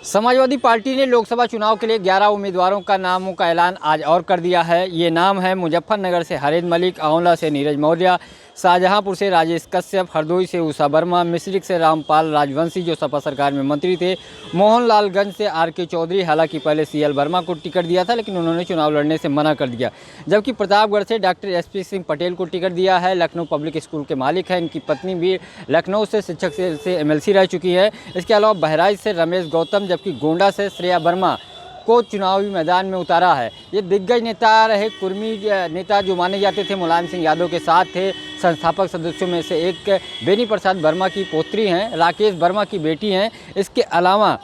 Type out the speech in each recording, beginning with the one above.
Samajwadi party ने लोकसभा चुनाव के लिए 11 उम्मीदवारों का नामों का ऐलान आज और कर दिया है। ये नाम है मुजफ्फरनगर से हरेंद्र मलिक, आंवला से नीरज मौर्य, शाहजहांपुर से राजेश कश्यप, हरदोई से उषा वर्मा, मिश्रिख से रामपाल राजवंशी जो सपा सरकार में मंत्री थे, मोहनलालगंज से आर.के. चौधरी। हालांकि पहले सी.एल. वर्मा को टिकट दिया था लेकिन उन्होंने चुनाव लड़ने से मना कर दिया। जबकि प्रतापगढ़ से डॉक्टर एस.पी. सिंह पटेल को टिकट दिया है। लखनऊ पब्लिक स्कूल के मालिक हैं। इनकी पत्नी भी लखनऊ से शिक्षक से एमएलसी रह चुकी है। इसके अलावा बहराइच से रमेश गौतम, जबकि गोंडा से श्रेया वर्मा को चुनावी मैदान में उतारा है। ये दिग्गज नेता रहे कुर्मी नेता जो माने जाते थे, मुलायम सिंह यादव के साथ थे। संस्थापक सदस्यों में से एक बेनी प्रसाद वर्मा की पोत्री हैं, राकेश वर्मा की बेटी हैं। इसके अलावा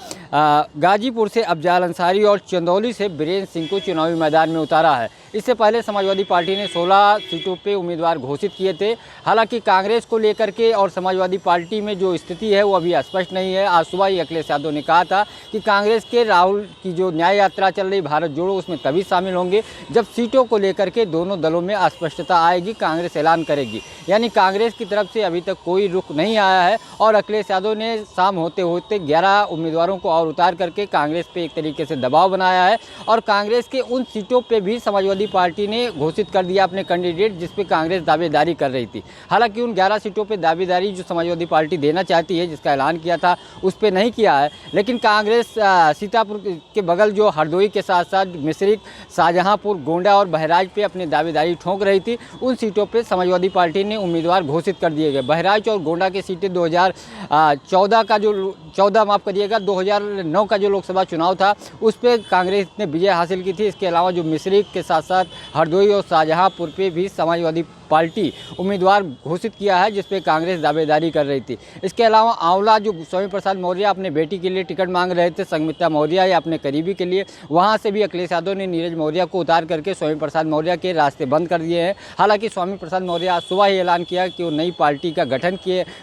गाजीपुर से अफजाल अंसारी और चंदौली से बीरेन्द्र सिंह को चुनावी मैदान में उतारा है। इससे पहले समाजवादी पार्टी ने 16 सीटों पे उम्मीदवार घोषित किए थे। हालांकि कांग्रेस को लेकर के और समाजवादी पार्टी में जो स्थिति है वो अभी स्पष्ट नहीं है। आज सुबह ही अखिलेश यादव ने कहा था कि कांग्रेस के राहुल की जो न्याय यात्रा चल रही भारत जोड़ो, उसमें तभी शामिल होंगे जब सीटों को लेकर के दोनों दलों में अस्पष्टता आएगी, कांग्रेस ऐलान करेगी। यानी कांग्रेस की तरफ से अभी तक कोई रुख नहीं आया है और अखिलेश यादव ने शाम होते होते 11 उम्मीदवारों को और उतार करके कांग्रेस पे एक तरीके से दबाव बनाया है। और कांग्रेस के उन सीटों पे भी समाजवादी पार्टी ने घोषित कर दिया अपने कैंडिडेट जिस पे कांग्रेस दावेदारी कर रही थी। हालांकि उन 11 सीटों पे दावेदारी जो समाजवादी पार्टी देना चाहती है, जिसका ऐलान किया था, उस पर नहीं किया है। लेकिन कांग्रेस सीतापुर के बगल जो हरदोई के साथ साथ मिश्रिख, शाहजहांपुर, गोंडा और बहराइच पे अपनी दावेदारी ठोंक रही थी। उन सीटों पर समाजवादी पार्टी ने उम्मीदवार घोषित कर दिए गए। बहराइच और गोंडा की सीटें 2014 का जो 2009 का जो लोकसभा चुनाव था उस पर कांग्रेस ने विजय हासिल की थी। इसके अलावा जो मिश्रिख के साथ साथ हरदोई और शाहजहांपुर पे भी समाजवादी पार्टी उम्मीदवार घोषित किया है जिस पे कांग्रेस दावेदारी कर रही थी। इसके अलावा आंवला जो स्वामी प्रसाद मौर्य अपने बेटी के लिए टिकट मांग रहे थे, संगमित्रा मौर्य या अपने करीबी के लिए, वहां से भी अखिलेश यादव ने नीरज मौर्य को उतार करके स्वामी प्रसाद मौर्य के रास्ते बंद कर दिए हैं। हालांकि स्वामी प्रसाद मौर्य आज सुबह ही ऐलान किया कि वो नई पार्टी का गठन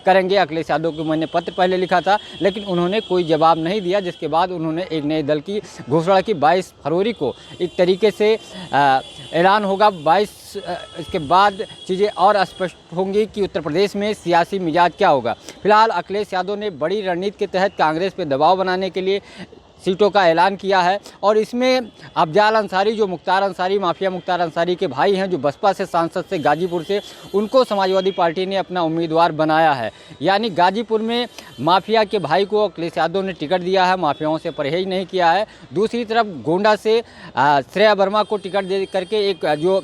करेंगे। अखिलेश यादव को मैंने पत्र पहले लिखा था लेकिन उन्होंने कोई जवाब नहीं दिया, जिसके बाद उन्होंने एक नए दल की घोषणा की। 22 फरवरी को एक तरीके से ऐलान होगा। इसके बाद चीज़ें और स्पष्ट होंगी कि उत्तर प्रदेश में सियासी मिजाज क्या होगा। फिलहाल अखिलेश यादव ने बड़ी रणनीति के तहत कांग्रेस पर दबाव बनाने के लिए सीटों का ऐलान किया है और इसमें अफजाल अंसारी जो मुख्तार अंसारी, माफिया मुख्तार अंसारी के भाई हैं, जो बसपा से सांसद से गाजीपुर से, उनको समाजवादी पार्टी ने अपना उम्मीदवार बनाया है। यानी गाजीपुर में माफिया के भाई को अखिलेश यादव ने टिकट दिया है, माफियाओं से परहेज नहीं किया है। दूसरी तरफ गोंडा से श्रेया वर्मा को टिकट दे करके एक जो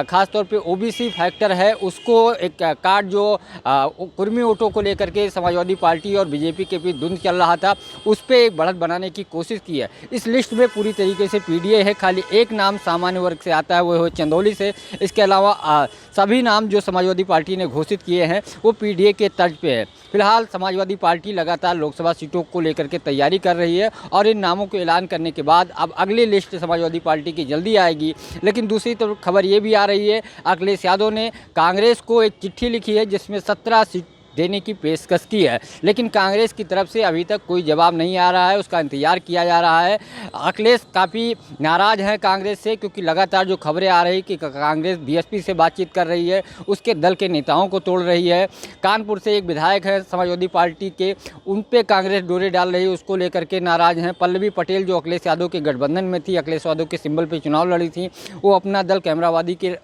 खासतौर पे ओबीसी फैक्टर है उसको एक कार्ड जो कुर्मी वोटों को लेकर के समाजवादी पार्टी और बीजेपी के बीच धुंध चल रहा था, उस पर एक बढ़त बनाने की कोशिश की है। इस लिस्ट में पूरी तरीके से पीडीए है। खाली एक नाम सामान्य वर्ग से आता है, वो है चंदौली से। इसके अलावा सभी नाम जो समाजवादी पार्टी ने घोषित किए हैं वो पीडीए के तर्ज पे है। फिलहाल समाजवादी पार्टी लगातार लोकसभा सीटों को लेकर के तैयारी कर रही है और इन नामों को ऐलान करने के बाद अब अगली लिस्ट समाजवादी पार्टी की जल्दी आएगी। लेकिन दूसरी तरफ खबर ये भी आ रही है, अखिलेश यादव ने कांग्रेस को एक चिट्ठी लिखी है जिसमें 17 सीट देने की पेशकश की है, लेकिन कांग्रेस की तरफ से अभी तक कोई जवाब नहीं आ रहा है, उसका इंतजार किया जा रहा है। अखिलेश काफ़ी नाराज़ हैं कांग्रेस से, क्योंकि लगातार जो खबरें आ रही कि कांग्रेस बीएसपी से बातचीत कर रही है, उसके दल के नेताओं को तोड़ रही है। कानपुर से एक विधायक है समाजवादी पार्टी के, उन पे कांग्रेस डोरे डाल रही है, उसको लेकर के नाराज़ हैं। पल्लवी पटेल जो अखिलेश यादव के गठबंधन में थी, अखिलेश यादव के सिंबल पर चुनाव लड़ी थी, वो अपना दल कैमरावादी के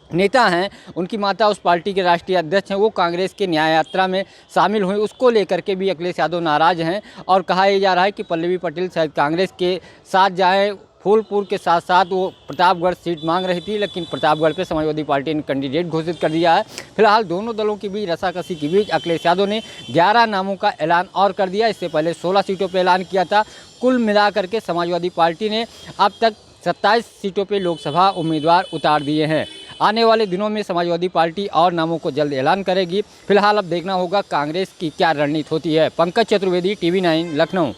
नेता हैं, उनकी माता उस पार्टी के राष्ट्रीय अध्यक्ष हैं, वो कांग्रेस के न्याय यात्रा में शामिल हुए। उसको लेकर के भी अखिलेश यादव नाराज़ हैं और कहा यह जा रहा है कि पल्लवी पटेल शायद कांग्रेस के साथ जाएं। फूलपुर के साथ साथ वो प्रतापगढ़ सीट मांग रही थी, लेकिन प्रतापगढ़ पे समाजवादी पार्टी ने कैंडिडेट घोषित कर दिया है। फिलहाल दोनों दलों के बीच रसाकसी के बीच अखिलेश यादव ने 11 नामों का ऐलान और कर दिया। इससे पहले 16 सीटों पर ऐलान किया था। कुल मिलाकर के समाजवादी पार्टी ने अब तक 27 सीटों पर लोकसभा उम्मीदवार उतार दिए हैं। आने वाले दिनों में समाजवादी पार्टी और नामों को जल्द ऐलान करेगी। फिलहाल अब देखना होगा कांग्रेस की क्या रणनीति होती है। पंकज चतुर्वेदी, TV9, लखनऊ।